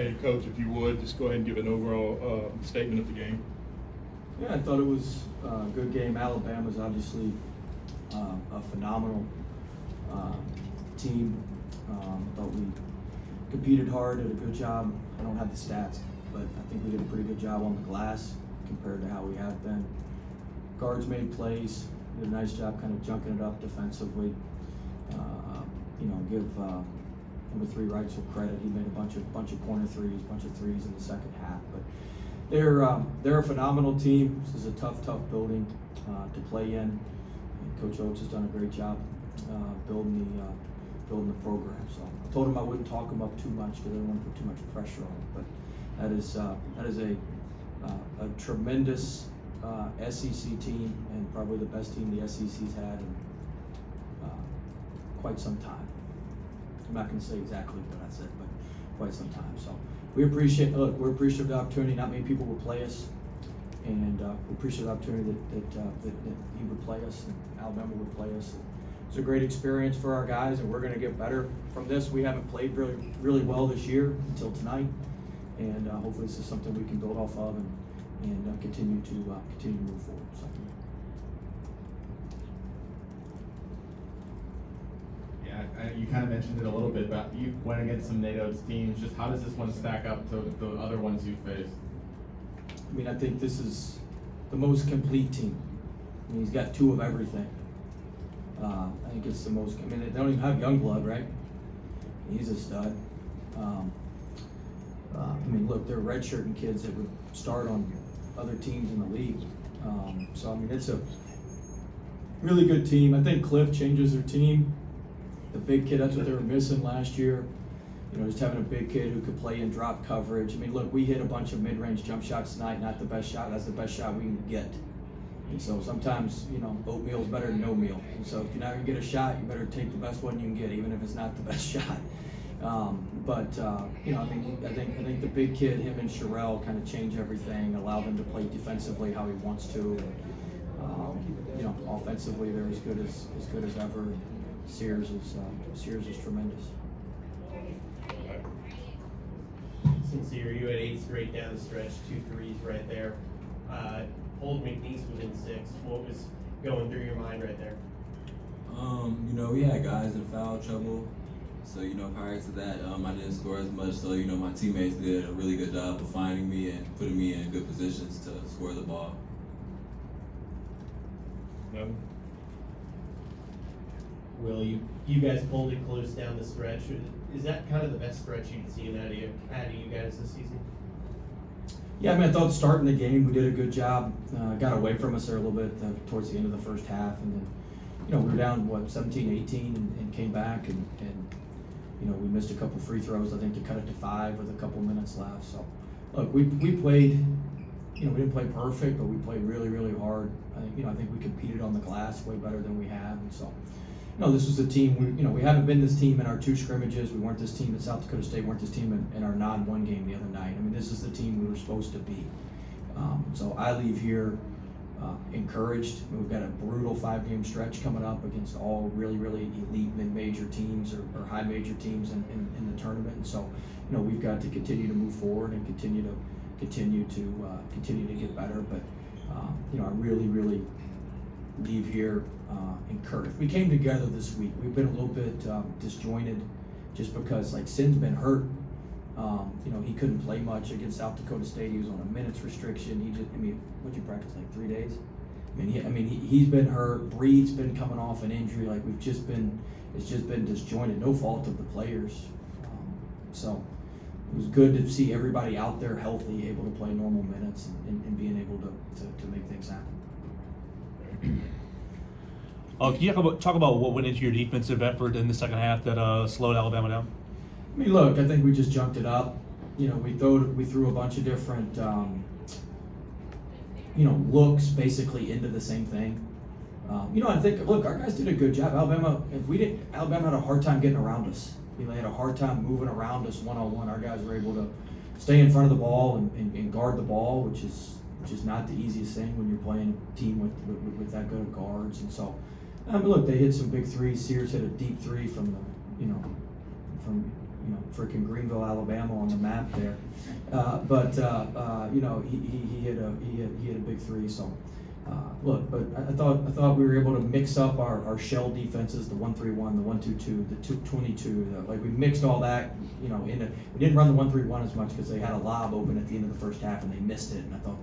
designated coach, if you would, just go ahead and give an overall statement of the game. Yeah, I thought it was a good game. Alabama's obviously a phenomenal team. Thought we competed hard, did a good job. I don't have the stats, but I think we did a pretty good job on the glass compared to how we have been. Guards made plays, did a nice job kind of junking it up defensively. Give number 3 Reitzel credit. He made a bunch of corner threes, bunch of threes in the second half. But they're a phenomenal team. This is a tough building to play in. And Coach Oates has done a great job building the program. So I told him I wouldn't talk him up too much because I didn't want to put too much pressure on him. But that is a tremendous SEC team, and probably the best team the SEC's had in quite some time. I'm not going to say exactly what I said, but quite some time. So we're appreciative of the opportunity. Not many people will play us, and we appreciate the opportunity that he would play us and Alabama would play us. It's a great experience for our guys, and we're going to get better from this. We haven't played really well this year until tonight, and hopefully this is something we can build off of and continue to move forward. So. Yeah, you kind of mentioned it a little bit, but you went against some NATO teams. Just how does this one stack up to the other ones you faced? I mean, I think this is the most complete team. I mean, he's got 2 of everything. I think it's the most. I mean, they don't even have young blood, right? He's a stud. I mean, look, they're redshirting kids that would start on other teams in the league. So I mean, it's a really good team. I think Cliff changes their team. The big kid, that's what they were missing last year. You know, just having a big kid who could play in drop coverage. I mean, look, we hit a bunch of mid-range jump shots tonight. Not the best shot. That's the best shot we can get. And so sometimes, you know, oatmeal is better than no meal. And so if you're not gonna get a shot, you better take the best one you can get, even if it's not the best shot. You know, I mean, I think the big kid, him and Sherelle, kind of change everything, allow them to play defensively how he wants to. You know, offensively, they're as good as ever. Sears is tremendous. Sincere, you had 8 straight down the stretch, 2 threes right there. Old McNeese within 6. What was going through your mind right there? You know, we had guys in foul trouble. So, you know, prior to that, I didn't score as much. So, you know, my teammates did a really good job of finding me and putting me in good positions to score the ball. No. Will, you guys pulled it close down the stretch. Is that kind of the best stretch you've seen out of you guys this season? Yeah, I mean, I thought starting the game we did a good job. Got away from us there a little bit towards the end of the first half, and then, you know, we were down 17-18 and came back, and you know, we missed a couple free throws, I think, to cut it to 5 with a couple minutes left. So, look, we played. You know, we didn't play perfect, but we played really hard. I think we competed on the glass way better than we have, and so. No, this was a team, we haven't been this team in our 2 scrimmages. We weren't this team at South Dakota State, weren't this team in our non-1 game the other night. I mean, this is the team we were supposed to be. So I leave here encouraged. We've got a brutal 5-game stretch coming up against all really elite mid-major teams or high major teams in the tournament. And so, you know, we've got to continue to move forward and continue to get better. But, you know, I really leave here encouraged. We came together this week. We've been a little bit disjointed just because, like, Sin's been hurt. You know, he couldn't play much against South Dakota State. He was on a minutes restriction. What'd you practice, like 3 days? He's been hurt. Breed's been coming off an injury. Like, it's just been disjointed. No fault of the players. So it was good to see everybody out there healthy, able to play normal minutes and being able to make things happen. Can you talk about what went into your defensive effort in the second half that slowed Alabama down? I mean, look, I think we just junked it up. You know, we threw a bunch of different, looks basically into the same thing. I think, look, our guys did a good job. Alabama had a hard time getting around us. They had a hard time moving around us one-on-one. Our guys were able to stay in front of the ball and guard the ball, which is not the easiest thing when you're playing a team with that good of guards. And so, look, they hit some big threes. Sears hit a deep 3 from freaking Greenville, Alabama on the map there. He hit a big three. So, but I thought we were able to mix up our shell defenses, the 1-3-1, the 1-2-2, the 2-22. Like we mixed all that. We didn't run the 1-3-1 as much because they had a lob open at the end of the first half and they missed it. And I thought,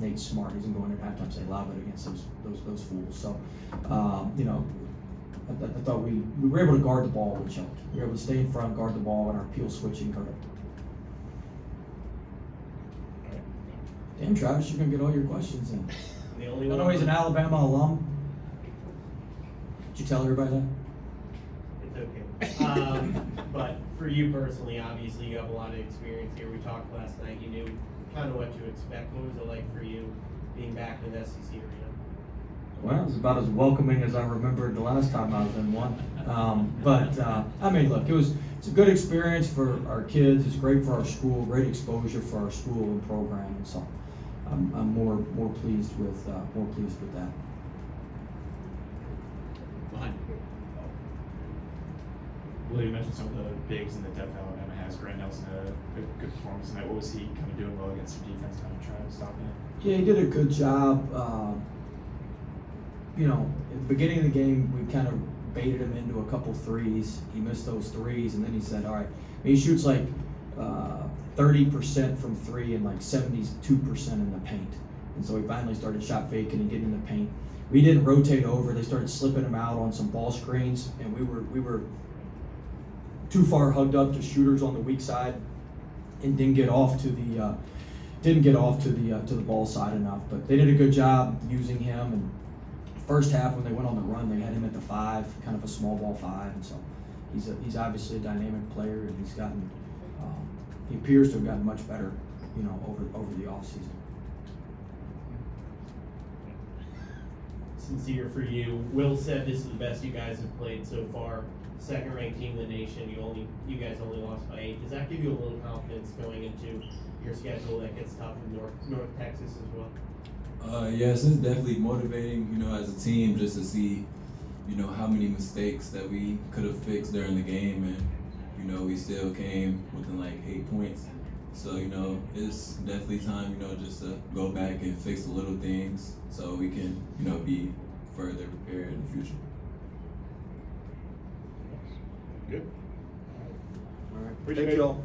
Nate's smart. He's going to halftime say lob it against those fools. So, I thought we were able to guard the ball with Chelt. We were able to stay in front, guard the ball, and our peel switching hurt it. Damn, Travis, you're gonna get all your questions in. The only I one. know he's an Alabama alum. Did you tell everybody that? It's okay. But for you personally, obviously you have a lot of experience here. We talked last night. You knew kind of what to expect. What was it like for you being back in the SEC arena? Well, it was about as welcoming as I remembered the last time I was in one. Look, it's a good experience for our kids. It's great for our school, great exposure for our school and program, and so I'm more pleased with that. Will, you mentioned some of the bigs and the depth Alabama has. Grant Nelson had a good performance tonight. What was he kind of doing well against your defense, kind of trying to stop it? Yeah, he did a good job. At the beginning of the game, we kind of baited him into a couple threes. He missed those threes, and then he said, all right. He shoots like 30% from three and like 72% in the paint. And so he finally started shot faking and getting in the paint. We didn't rotate over. They started slipping him out on some ball screens, and we were too far hugged up to shooters on the weak side, and didn't get off to the ball side enough. But they did a good job using him. And first half, when they went on the run, they had him at the 5, kind of a small ball 5, and so he's obviously a dynamic player, and he's gotten he appears to have gotten much better, over the offseason. Sincere for you. Will said this is the best you guys have played so far. Second-ranked team in the nation. You guys only lost by 8. Does that give you a little confidence going into your schedule that gets tough in North Texas as well? Yes, it's definitely motivating, as a team, just to see, how many mistakes that we could have fixed during the game, and, we still came within like 8 points. So, it's definitely time, just to go back and fix the little things so we can, be further prepared in the future. Good. All right. Appreciate y'all.